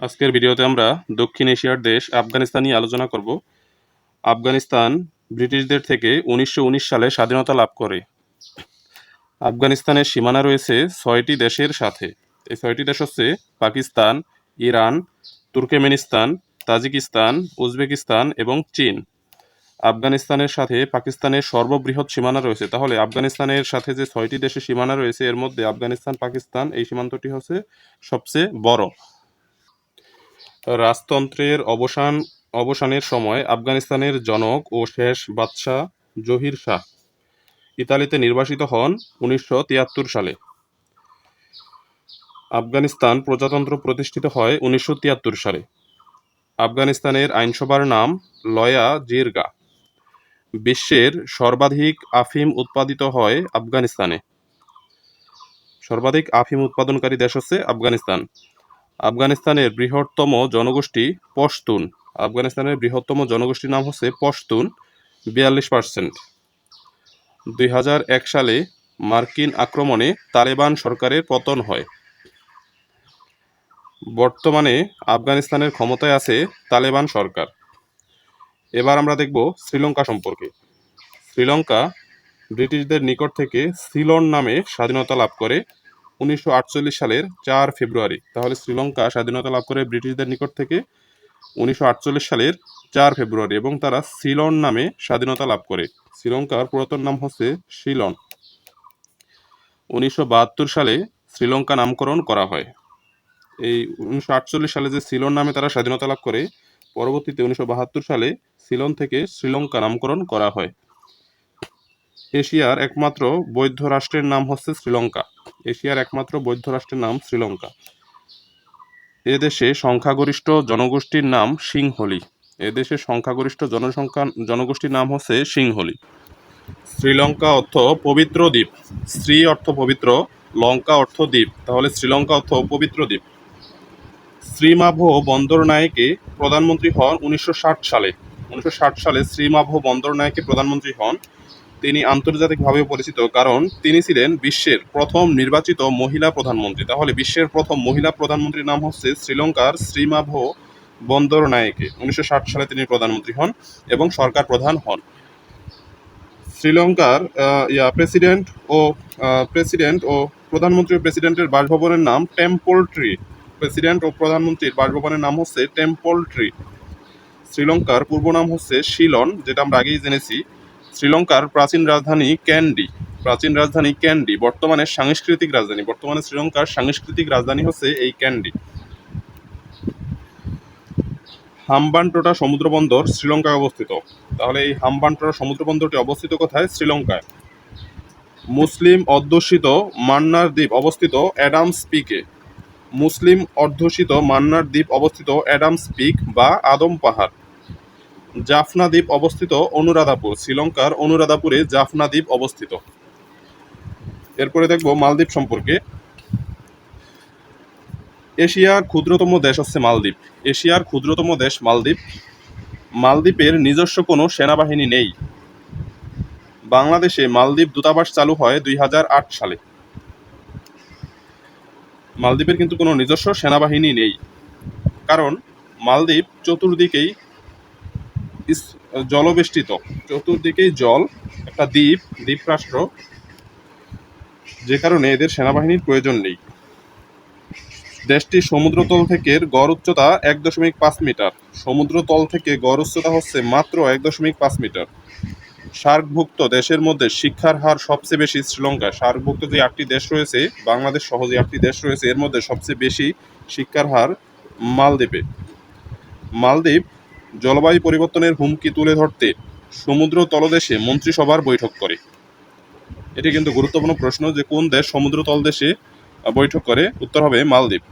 আজকের ভিডিওতে আমরা দক্ষিণ এশিয়ার দেশ আফগানিস্তান নিয়ে আলোচনা করব। আফগানিস্তান ব্রিটিশদের থেকে 1919 সালে স্বাধীনতা লাভ করে। আফগানিস্তানের সীমানা রয়েছে 6টি দেশের সাথে। এই 6টি দেশ হচ্ছে Pakistan, Iran, Turkmenistan, Tajikistan, Uzbekistan এবং চীন। আফগানিস্তানের সাথে পাকিস্তানের সর্ববৃহৎ সীমানা রয়েছে। তাহলে আফগানিস্তানের সাথে যে 6টি দেশের সীমানা রয়েছে এর মধ্যে আফগানিস্তান পাকিস্তান এই সীমান্তটি হচ্ছে সবচেয়ে বড়। রাজতন্ত্রের অবসানের সময় আফগানিস্তানের জনক ও শেষ বাদশাহ জহির শাহ ইতালিতে নির্বাসিত হন 1973 সালে। আফগানিস্তান প্রজাতন্ত্র প্রতিষ্ঠিত হয় 1973 সালে। আফগানিস্তানের আইনসভার নাম লয়া জিরগা। বিশ্বের সর্বাধিক আফিম উৎপাদিত হয় আফগানিস্তানে। সর্বাধিক আফিম উৎপাদনকারী দেশ হচ্ছে আফগানিস্তান। আফগানিস্তানের বৃহত্তম জনগোষ্ঠী পশতুন। আফগানিস্তানের বৃহত্তম জনগোষ্ঠীর নাম হচ্ছে পশতুন, 42%। 2001 সালে মার্কিন আক্রমণে তালেবান সরকারের পতন হয়। বর্তমানে আফগানিস্তানের ক্ষমতায় আছে তালেবান সরকার। এবার আমরা দেখব শ্রীলঙ্কা সম্পর্কে। শ্রীলঙ্কা ব্রিটিশদের নিকট থেকে সিলন নামে স্বাধীনতা লাভ করে 1948 সালের 4 ফেব্রুয়ারি। তাহলে শ্রীলঙ্কা স্বাধীনতা লাভ করে ব্রিটিশদের নিকট থেকে 1948 সালের 4 ফেব্রুয়ারি এবং তারা সিলন নামে স্বাধীনতা লাভ করে। শ্রীলঙ্কার পুরাতন নাম হচ্ছে সিলন। 1972 সালে শ্রীলঙ্কা নামকরণ করা হয়। এই 1948 সালে যে সিলন নামে তারা স্বাধীনতা লাভ করে, পরবর্তীতে 1972 সালে সিলন থেকে শ্রীলঙ্কা নামকরণ করা হয়। এশিয়ার একমাত্র বৌদ্ধ রাষ্ট্রের নাম হচ্ছে শ্রীলঙ্কা। এশিয়ার একমাত্র বৌদ্ধ রাষ্ট্রের নাম শ্রীলঙ্কা। এদেশে সংখ্যাগরিষ্ঠ জনগোষ্ঠীর নাম সিংহলি। এদেশে সংখ্যাগরিষ্ঠ জনগোষ্ঠীর নাম হচ্ছে সিংহলি। শ্রীলঙ্কা অর্থ পবিত্র দ্বীপ। শ্রী অর্থ পবিত্র, লঙ্কা অর্থ দ্বীপ। তাহলে শ্রীলঙ্কা অর্থ পবিত্র দ্বীপ। শ্রীমাভো বন্দরনায়েকে প্রধানমন্ত্রী হন 1960 সালে। 1960 সালে শ্রীমাভো বন্দরনায়েকে প্রধানমন্ত্রী হন। তিনি আন্তর্জাতিকভাবে পরিচিত কারণ তিনি ছিলেন বিশ্বের প্রথম নির্বাচিত মহিলা প্রধানমন্ত্রী। তাহলে বিশ্বের প্রথম মহিলা প্রধানমন্ত্রীর নাম হচ্ছে শ্রীলঙ্কার শ্রীমাভো বন্দরনায়েকে। 1960 সালে তিনি প্রধানমন্ত্রী হন এবং সরকার প্রধান হন। শ্রীলঙ্কার প্রেসিডেন্ট ও প্রধানমন্ত্রী ও প্রেসিডেন্টের বাসভবনের নাম টেম্পল ট্রি। প্রেসিডেন্ট ও প্রধানমন্ত্রীর বাসভবনের নাম হচ্ছে টেম্পল ট্রি। শ্রীলঙ্কার পূর্ব নাম হচ্ছে সিলন, যেটা আমরা আগেই জেনেছি। শ্রীলঙ্কার প্রাচীন রাজধানী ক্যান্ডি। বর্তমানে শ্রীলঙ্কার সাংস্কৃতিক রাজধানী হচ্ছে এই ক্যান্ডি। হাম্বানটোটা সমুদ্র বন্দর শ্রীলঙ্কায় অবস্থিত। তাহলে এই হাম্বানটোটা সমুদ্র বন্দরটি অবস্থিত কোথায়? শ্রীলঙ্কায়। মুসলিম অধ্যুষিত মান্নার দ্বীপ অবস্থিত অ্যাডামস পিকে। মুসলিম অধ্যুষিত মান্নার দ্বীপ অবস্থিত অ্যাডামস পিক বা আদম পাহাড়। জাফনা দ্বীপ অবস্থিত অনুরাধাপুর। শ্রীলঙ্কার অনুরাধাপুরে জাফনা দ্বীপ অবস্থিত। এরপরে দেখব মালদ্বীপ সম্পর্কে। এশিয়ার ক্ষুদ্রতম দেশ হচ্ছে মালদ্বীপ। এশিয়ার ক্ষুদ্রতম দেশ মালদ্বীপ। মালদ্বীপের নিজস্ব কোনো সেনাবাহিনী নেই। বাংলাদেশে মালদ্বীপ দূতাবাস চালু হয় 2008 সালে। মালদ্বীপের কিন্তু কোনো নিজস্ব সেনাবাহিনী নেই, কারণ মালদ্বীপ চতুর্দিকেই জলবেষ্টিত। চতুর্দিকেই জল, একটা দ্বীপ রাষ্ট্র, যে কারণে এদের সেনাবাহিনীর প্রয়োজন নেই। দেশটির সমুদ্রতল থেকে গড় উচ্চতা 1.5 মিটার। সমুদ্রতল থেকে গড় উচ্চতা হচ্ছে মাত্র 1.5 মিটার। সার্কভুক্ত দেশের মধ্যে শিক্ষার হার সবচেয়ে বেশি শ্রীলঙ্কায়। সার্কভুক্ত যে 8টি দেশ রয়েছে, বাংলাদেশ সহ যে 8টি দেশ রয়েছে, এর মধ্যে সবচেয়ে বেশি শিক্ষার হার মালদ্বীপে। মালদ্বীপ জলবায়ু পরিবর্তনের হুমকি তুলে ধরতে সমুদ্র তলদেশে মন্ত্রিসভার বৈঠক করে। এটি কিন্তু গুরুত্বপূর্ণ প্রশ্ন যে কোন দেশ সমুদ্র তলদেশে বৈঠক করে? উত্তর হবে মালদ্বীপ।